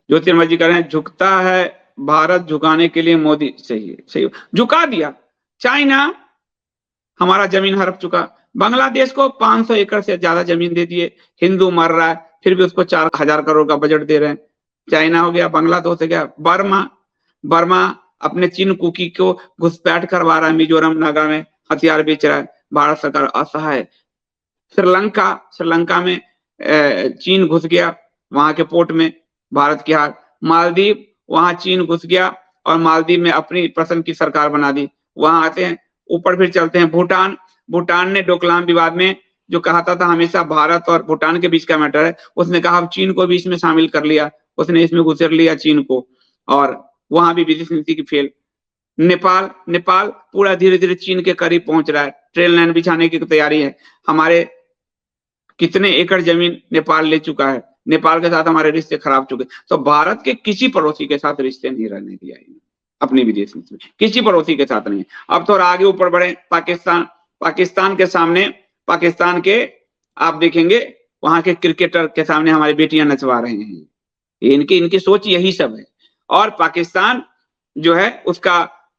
ज्योतिर्मय जी कह रहे हैं झुकता है भारत, झुकाने के लिए मोदी चाहिए। सही, झुका दिया। चाइना हमारा जमीन हड़प चुका, बांग्लादेश को 500 एकड़ से ज्यादा जमीन दे दिए, हिंदू मर रहा है फिर भी उसको 4000 करोड़ का बजट दे रहे हैं। चाइना हो गया, बांग्लादेश हो गया, बर्मा अपने चीन कुकी को घुसपैठ करवा रहा है, मिजोरम नागा में हथियार बेच रहा है, भारत सरकार असहाय। श्रीलंका में चीन घुस गया वहां के पोर्ट में, भारत की हार। मालदीव, वहां चीन घुस गया और मालदीव में अपनी पसंद की सरकार बना दी। वहां आते हैं ऊपर, फिर चलते हैं भूटान ने डोकलाम विवाद में जो कहा था हमेशा भारत और भूटान के बीच का मैटर है, उसने कहा अब चीन को भी इसमें शामिल कर लिया, उसने इसमें घुसेड़ लिया चीन को, और वहां भी विदेश नीति की फेल। नेपाल पूरा धीरे धीरे चीन के करीब पहुंच रहा है, ट्रेन लाइन बिछाने की तैयारी है। हमारे कितने एकड़ जमीन नेपाल ले चुका है, नेपाल के साथ हमारे रिश्ते खराब चुके। तो भारत के किसी पड़ोसी के साथ रिश्ते नहीं रहने दिया अपनी विदेश नीति में, किसी पड़ोसी के साथ नहीं। अब थोड़ा आगे ऊपर बढ़े, पाकिस्तान के सामने, पाकिस्तान के आप देखेंगे वहां के क्रिकेटर के सामने हमारी बेटियां नचवा रहे हैं, इनकी सोच यही सब है। और पाकिस्तान जो है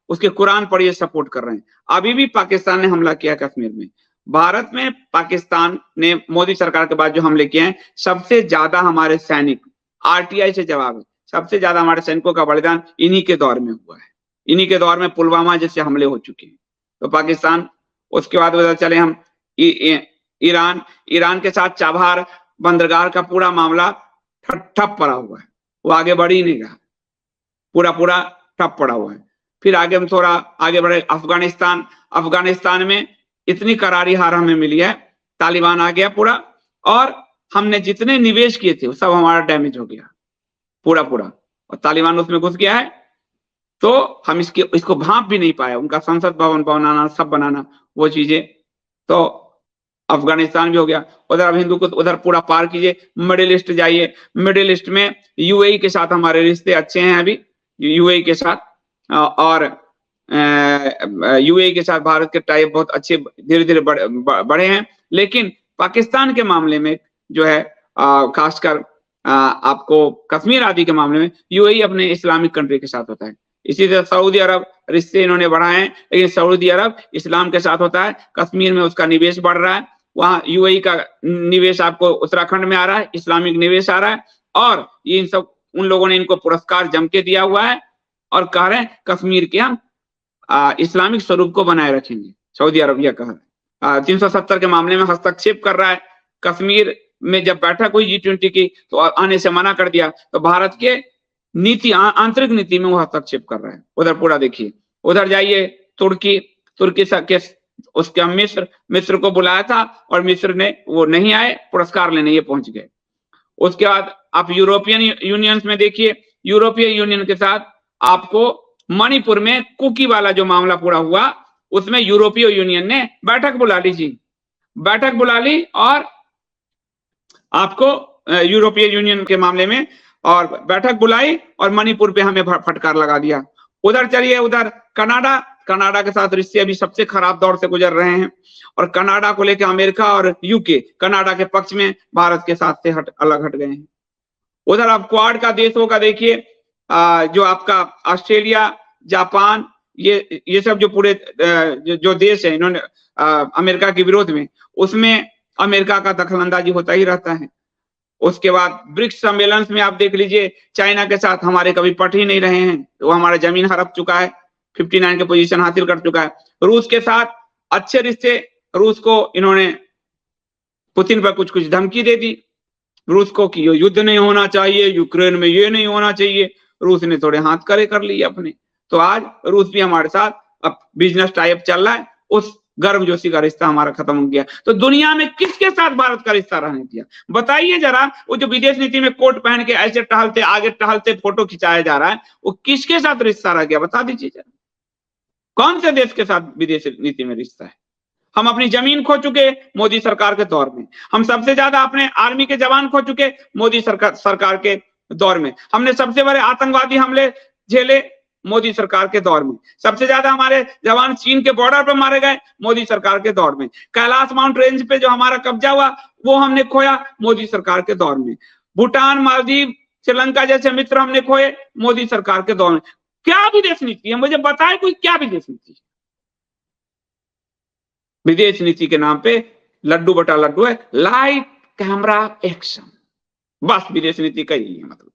उसके कुरान पर ये सपोर्ट कर रहे हैं। अभी भी पाकिस्तान ने हमला किया कश्मीर में। भारत में पाकिस्तान ने मोदी सरकार के बाद जो हमले किए हैं, सबसे ज्यादा हमारे सैनिक, आरटीआई से जवाब है, सबसे ज्यादा हमारे सैनिकों का बलिदान इन्हीं के दौर में हुआ है। इन्हीं के दौर में पुलवामा जैसे हमले हो चुके हैं। तो पाकिस्तान, उसके बाद उधर चले हम ईरान के साथ चाबहार बंदरगाह का पूरा मामला ठप पड़ा हुआ है, वो आगे बढ़ ही नहीं रहा, पूरा ठप पड़ा हुआ है। फिर आगे हम थोड़ा आगे बढ़े, अफगानिस्तान में इतनी करारी हार हमें मिली है, तालिबान आ गया पूरा, और हमने जितने निवेश किए थे वो सब हमारा डैमेज हो गया पूरा, और तालिबान उसमें घुस गया है। तो हम इसको भांप भी नहीं पाया, उनका संसद भवन बनाना, सब बनाना, वो चीजें। तो अफगानिस्तान भी हो गया। उधर अब हिंदू को उधर पूरा पार कीजिए, मिडिल ईस्ट जाइए, मिडिल ईस्ट में यूएई के साथ हमारे रिश्ते अच्छे हैं अभी, यूएई के साथ, और यूएई के साथ भारत के टाइप बहुत अच्छे धीरे धीरे बढ़े हैं। लेकिन पाकिस्तान के मामले में जो है, खासकर आपको कश्मीर आदि के मामले में यूएई अपने इस्लामिक कंट्री के साथ होता है। इसी तरह सऊदी अरब रिश्ते इन्होंने बढ़ाए हैं, लेकिन सऊदी अरब इस्लाम के साथ होता है, कश्मीर में उसका निवेश बढ़ रहा है, वहां यूएई का निवेश आपको उत्तराखंड में आ रहा है, इस्लामिक निवेश आ रहा है, और ये उन लोगों ने इनको पुरस्कार जम के दिया हुआ है और कह रहे हैं कश्मीर के हम इस्लामिक स्वरूप को बनाए रखेंगे। सऊदी अरब यह कह रहा है, 370 के मामले में हस्तक्षेप कर रहा है। कश्मीर में जब बैठक हुई G20 की तो आने से मना कर दिया, तो भारत के नीति, आंतरिक नीति में वो हस्तक्षेप कर रहा है। उधर पूरा देखिए, उधर जाइए तुर्की के उसका मिस्र को बुलाया था और मिस्र ने, वो नहीं आए पुरस्कार लेने, ये पहुंच गए। उसके बाद आप यूरोपियन यूनियन में देखिए, यूरोपीय यूनियन के साथ आपको मणिपुर में कुकी वाला जो मामला पूरा हुआ, उसमें यूरोपीय यूनियन ने बैठक बुला ली और आपको यूरोपीय यूनियन के मामले में और बैठक बुलाई और मणिपुर पे हमें फटकार लगा दिया। उधर चलिए, उधर कनाडा के साथ रिश्ते अभी सबसे खराब दौर से गुजर रहे हैं, और कनाडा को लेकर अमेरिका और यूके कनाडा के पक्ष में भारत के साथ से अलग हट गए हैं। उधर आप क्वाड का देशों का देखिए, जो आपका ऑस्ट्रेलिया, जापान, ये सब जो पूरे जो देश है, इन्होंने अमेरिका के विरोध में, उसमें अमेरिका का दखलंदाजी होता ही रहता है। उसके बाद ब्रिक्स सम्मेलन में आप देख लीजिए, चाइना के साथ हमारे कभी पट ही नहीं रहे हैं, वो हमारा जमीन हड़प चुका है, 59 की पोजीशन हासिल कर चुका है। रूस के साथ अच्छे रिश्ते, रूस को इन्होंने पुतिन पर कुछ धमकी दे दी, रूस को कि युद्ध नहीं होना चाहिए, यूक्रेन में ये नहीं होना चाहिए, रूस ने थोड़े हाथ करे कर लिए अपने। तो आज रूस भी हमारे साथ अब बिजनेस टाइप चल रहा है, उस गर्मजोशी का रिश्ता हमारा खत्म हो गया। तो दुनिया में किसके साथ भारत का रिश्ता रहने दिया, बताइए जरा। वो जो विदेश नीति में कोट पहन के ऐसे टहलते, आगे टहलते फोटो खिंचाया जा रहा है, वो किसके साथ रिश्ता रह गया, बता दीजिए जरा। कौन से देश के साथ विदेश नीति में रिश्ता है? हम अपनी जमीन खो चुके मोदी सरकार के दौर में, हम सबसे ज्यादा अपने आर्मी के जवान खो चुके मोदी सरकार के दौर में, हमने सबसे बड़े आतंकवादी हमले झेले मोदी सरकार के दौर में, सबसे ज्यादा हमारे जवान चीन के बॉर्डर पर मारे गए मोदी सरकार के दौर में, कैलाश माउंट रेंज पे जो हमारा कब्जा हुआ वो हमने खोया मोदी सरकार के दौर में, भूटान, मालदीव श्रीलंका जैसे मित्र हमने खोए मोदी सरकार के दौर में। क्या विदेश नीति है, मुझे बताए कोई क्या विदेश नीति है? विदेश नीति के नाम पे लड्डू बटा लड्डू है, लाइट कैमरा एक्शन, बस विदेश नीति का यही है मतलब।